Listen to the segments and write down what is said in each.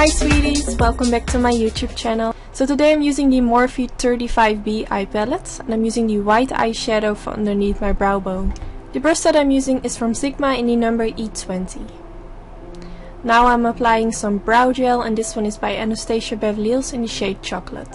Hi sweeties, welcome back to my YouTube channel. So today I'm using the Morphe 35B eye palette and I'm using the white eyeshadow for underneath my brow bone. The brush that I'm using is from Sigma in the number E20. Now I'm applying some brow gel and this one is by Anastasia Beverly Hills in the shade Chocolate.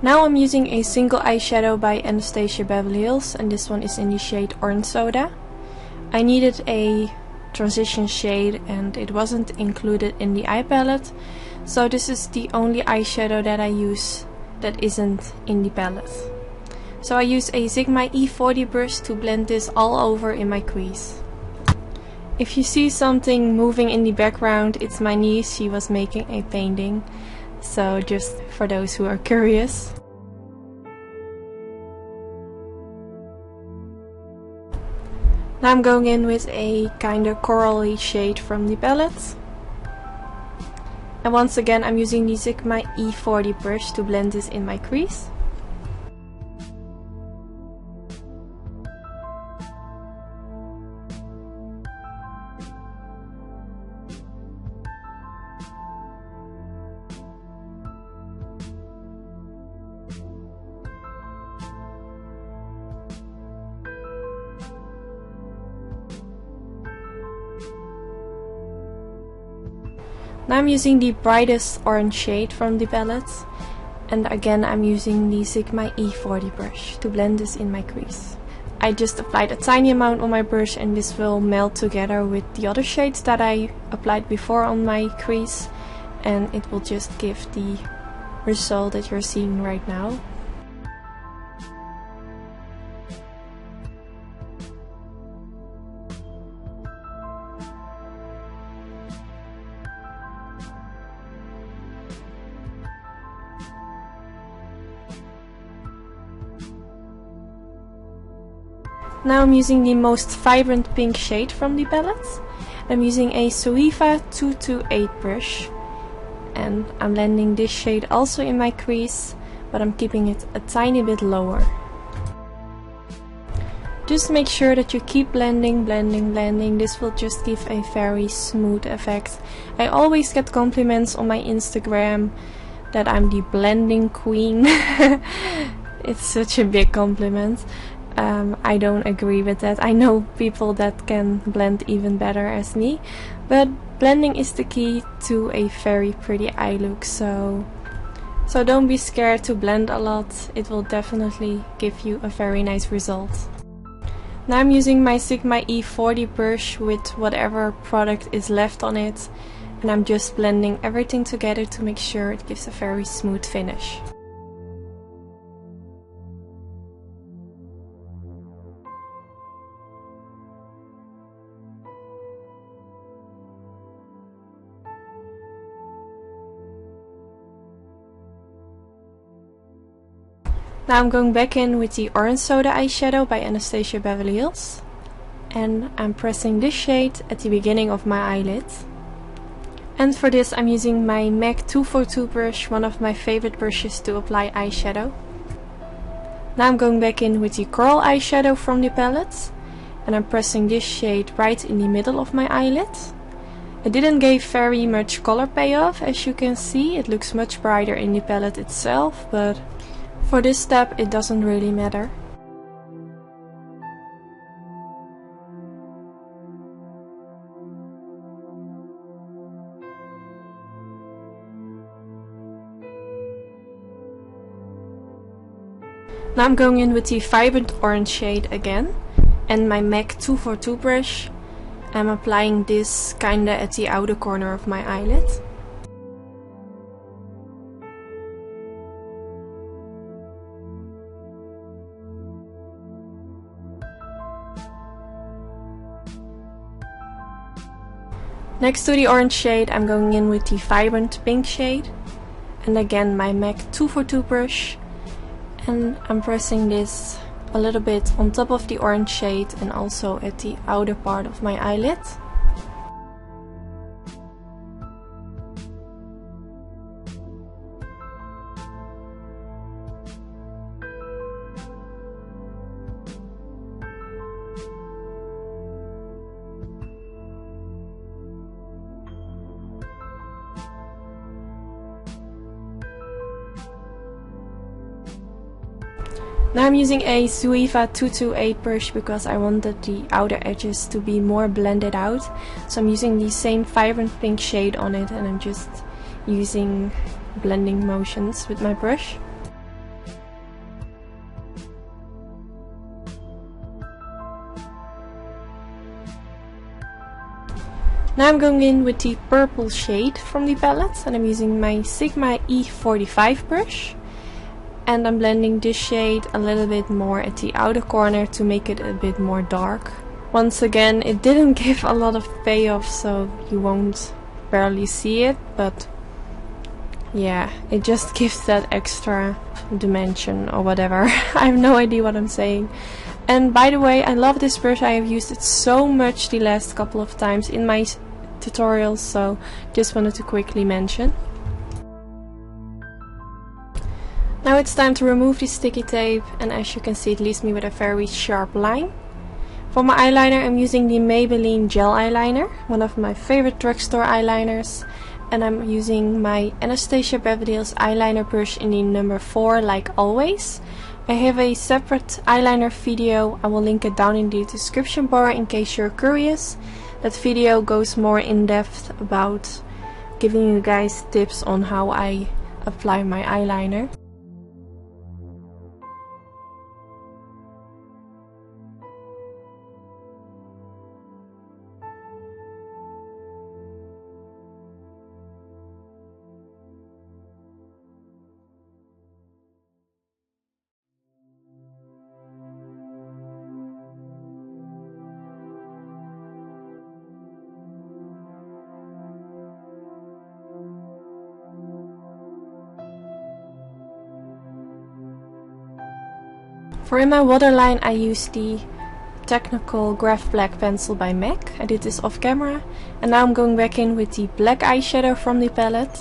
Now I'm using a single eyeshadow by Anastasia Beverly Hills and this one is in the shade Orange Soda. I needed a transition shade and it wasn't included in the eye palette, so this is the only eyeshadow that I use that isn't in the palette. So I use a Sigma E40 brush to blend this all over in my crease. If you see something moving in the background, it's my niece, she was making a painting. So just for those who are curious. Now I'm going in with a kinda corally shade from the palette. And once again I'm using the Sigma E40 brush to blend this in my crease. Now I'm using the brightest orange shade from the palette, and again I'm using the Sigma E40 brush to blend this in my crease. I just applied a tiny amount on my brush and this will melt together with the other shades that I applied before on my crease, and it will just give the result that you're seeing right now. Now I'm using the most vibrant pink shade from the palette. I'm using a Zoeva 228 brush and I'm blending this shade also in my crease, but I'm keeping it a tiny bit lower. Just make sure that you keep blending, blending. This will just give a very smooth effect. I always get compliments on my Instagram that I'm the blending queen. It's such a big compliment. I don't agree with that. I know people that can blend even better as me, but blending is the key to a very pretty eye look, so don't be scared to blend a lot. It will definitely give you a very nice result. Now I'm using my Sigma E40 brush with whatever product is left on it, and I'm just blending everything together to make sure it gives a very smooth finish. Now I'm going back in with the Orange Soda eyeshadow by Anastasia Beverly Hills, and I'm pressing this shade at the beginning of my eyelid. And for this I'm using my MAC 242 brush, one of my favorite brushes to apply eyeshadow. Now I'm going back in with the Coral eyeshadow from the palette, and I'm pressing this shade right in the middle of my eyelid. It didn't give very much color payoff, as you can see. It looks much brighter in the palette itself, but for this step it doesn't really matter. Now I'm going in with the vibrant orange shade again and my MAC 242 brush. I'm applying this kinda at the outer corner of my eyelid. Next to the orange shade I'm going in with the vibrant pink shade and again my MAC 242 brush, and I'm pressing this a little bit on top of the orange shade and also at the outer part of my eyelid. Now I'm using a Zoeva 228 brush because I wanted the outer edges to be more blended out. So I'm using the same vibrant pink shade on it, and I'm just using blending motions with my brush. Now I'm going in with the purple shade from the palette, and I'm using my Sigma E45 brush. And I'm blending this shade a little bit more at the outer corner to make it a bit more dark. Once again, it didn't give a lot of payoff, so you won't barely see it, but yeah, it just gives that extra dimension or whatever. I have no idea what I'm saying. And by the way, I love this brush. I have used it so much the last couple of times in my tutorials, so just wanted to quickly mention. Now it's time to remove the sticky tape, and as you can see, it leaves me with a very sharp line. For my eyeliner, I'm using the Maybelline gel eyeliner, one of my favorite drugstore eyeliners, and I'm using my Anastasia Beverly Hills eyeliner brush in the number 4, like always. I have a separate eyeliner video, I will link it down in the description bar in case you're curious. That video goes more in depth about giving you guys tips on how I apply my eyeliner. For in my waterline, I use the Technokhol graphblack pencil by MAC. I did this off camera, and now I'm going back in with the black eyeshadow from the palette.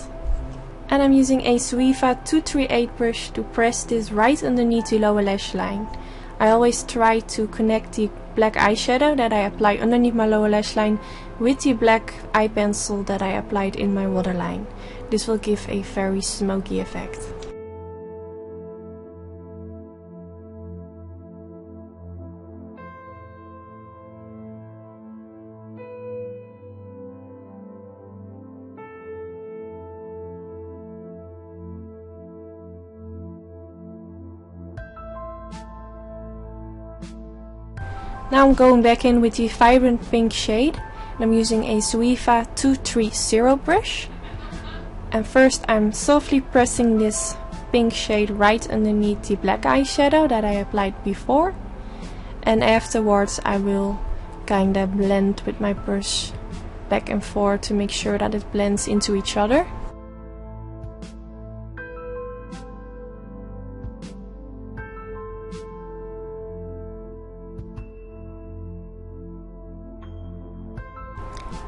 And I'm using a Zoeva 238 brush to press this right underneath the lower lash line. I always try to connect the black eyeshadow that I apply underneath my lower lash line with the black eye pencil that I applied in my waterline. This will give a very smoky effect. Now I'm going back in with the vibrant pink shade, and I'm using a Zoeva 230 brush. And first I'm softly pressing this pink shade right underneath the black eyeshadow that I applied before. And afterwards I will kinda blend with my brush back and forth to make sure that it blends into each other.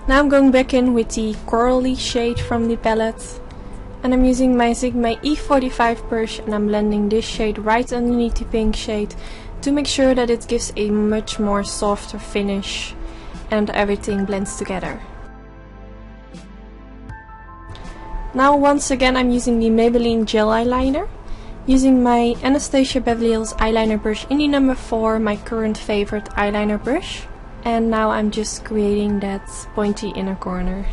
Now I'm going back in with the corally shade from the palette, and I'm using my Sigma E45 brush, and I'm blending this shade right underneath the pink shade to make sure that it gives a much more softer finish and everything blends together. Now once again I'm using the Maybelline gel eyeliner, using my Anastasia Beverly Hills eyeliner brush in the number 4, my current favorite eyeliner brush. And now I'm just creating that pointy inner corner.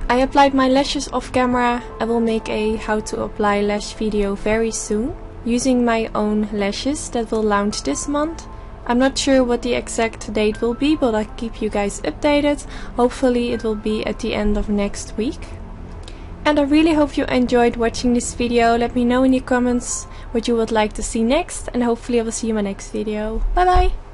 I applied my lashes off camera. I will make a how to apply lash video very soon, using my own lashes that will launch this month. I'm not sure what the exact date will be, but I'll keep you guys updated. Hopefully it will be at the end of next week. And I really hope you enjoyed watching this video. Let me know in the comments what you would like to see next, and hopefully I will see you in my next video. Bye bye!